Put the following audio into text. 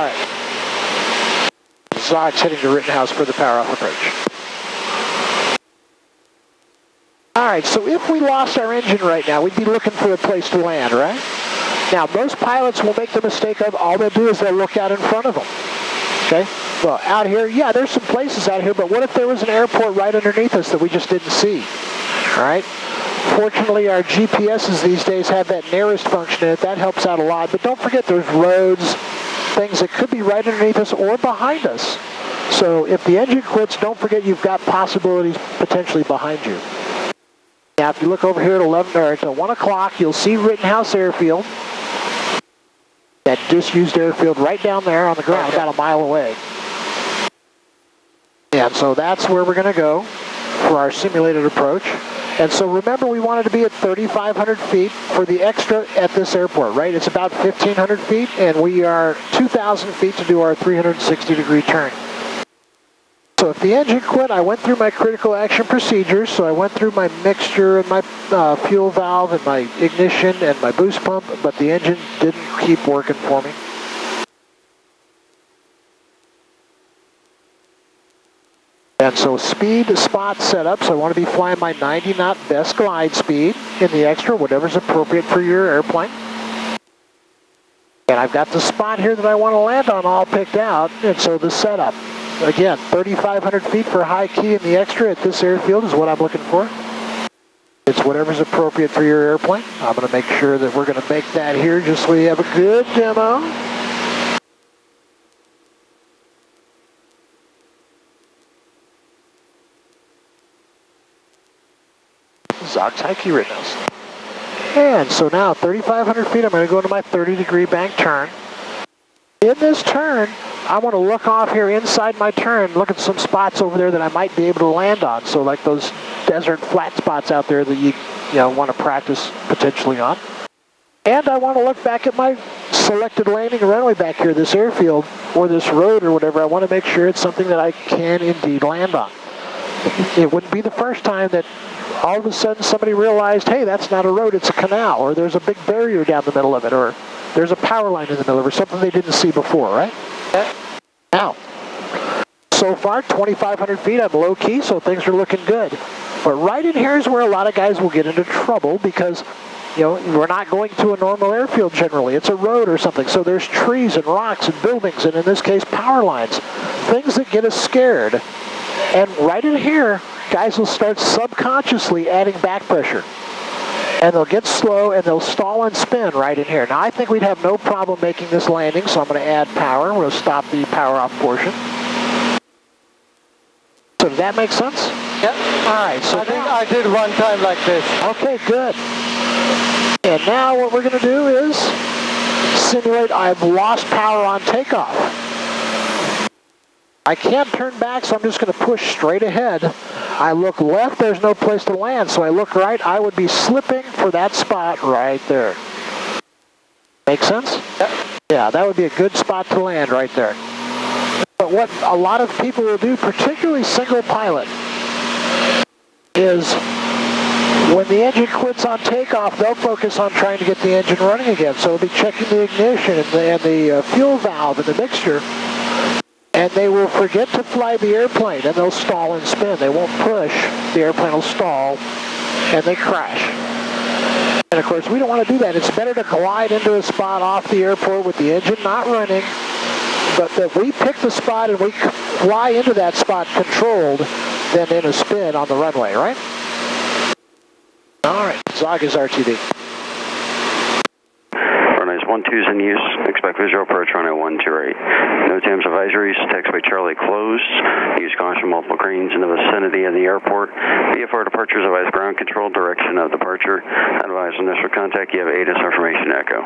All right. Zog's heading to Rittenhouse for the power-off approach. All right, so if we lost our engine right now, we'd be looking for a place to land, right? Now, most pilots will make the mistake of all they'll do is they'll look out in front of them, okay? Well, out here, yeah, there's some places out here, but what if there was an airport right underneath us that we just didn't see, all right? Fortunately, our GPSs these days have that nearest function in it. That helps out a lot, but don't forget there's roads, things that could be right underneath us or behind us. So if the engine quits, don't forget you've got possibilities potentially behind you. Now, if you look over here at 1 o'clock, you'll see Rittenhouse Airfield. That disused airfield right down there on the ground, about a mile away. And so that's where we're going to go for our simulated approach. And so remember, we wanted to be at 3,500 feet for the extra at this airport, right? It's about 1,500 feet, and we are 2,000 feet to do our 360-degree turn. So if the engine quit, I went through my critical action procedures. So I went through my mixture and my fuel valve and my ignition and my boost pump, but the engine didn't keep working for me. And so speed spot set up, so I want to be flying my 90 knot best glide speed in the extra, whatever's appropriate for your airplane. And I've got the spot here that I want to land on all picked out, and so the setup. Again, 3,500 feet for high key in the extra at this airfield is what I'm looking for. It's whatever's appropriate for your airplane. I'm going to make sure that we're going to make that here just so we have a good demo. Zog's high key Rittenhouse. And so now 3,500 feet, I'm going to go into my 30-degree bank turn. In this turn, I want to look off here inside my turn, look at some spots over there that I might be able to land on. So like those desert flat spots out there that you want to practice potentially on. And I want to look back at my selected landing runway back here, this airfield or this road or whatever. I want to make sure it's something that I can indeed land on. It wouldn't be the first time that all of a sudden somebody realized, hey, that's not a road, it's a canal, or there's a big barrier down the middle of it, or there's a power line in the middle of it, or something they didn't see before, right? Now, so far, 2,500 feet, I'm low key, so things are looking good. But right in here is where a lot of guys will get into trouble because, we're not going to a normal airfield generally. It's a road or something, so there's trees and rocks and buildings, and in this case, power lines. Things that get us scared. And right in here, guys will start subconsciously adding back pressure. And they'll get slow and they'll stall and spin right in here. Now I think we'd have no problem making this landing, so I'm going to add power. We'll stop the power off portion. So does that make sense? Yep. All right. So I think I did one time like this. Okay, good. And now what we're going to do is simulate I've lost power on takeoff. I can't turn back, so I'm just going to push straight ahead. I look left, there's no place to land, so I look right, I would be slipping for that spot right there. Make sense? Yep. Yeah, that would be a good spot to land right there. But what a lot of people will do, particularly single pilot, is when the engine quits on takeoff, they'll focus on trying to get the engine running again. So they'll be checking the ignition and the fuel valve and the mixture. And they will forget to fly the airplane, and they'll stall and spin. They won't push. The airplane will stall, and they crash. And of course, we don't want to do that. It's better to glide into a spot off the airport with the engine not running, but that we pick the spot and we fly into that spot controlled than in a spin on the runway, right? All right, Zog is RTD. 12's in use. Expect visual approach runway 128. No TAMS advisories. Taxiway Charlie closed. Use caution multiple cranes in the vicinity of the airport. VFR departures advise ground control direction of departure. Advise initial contact. You have ATIS information echo.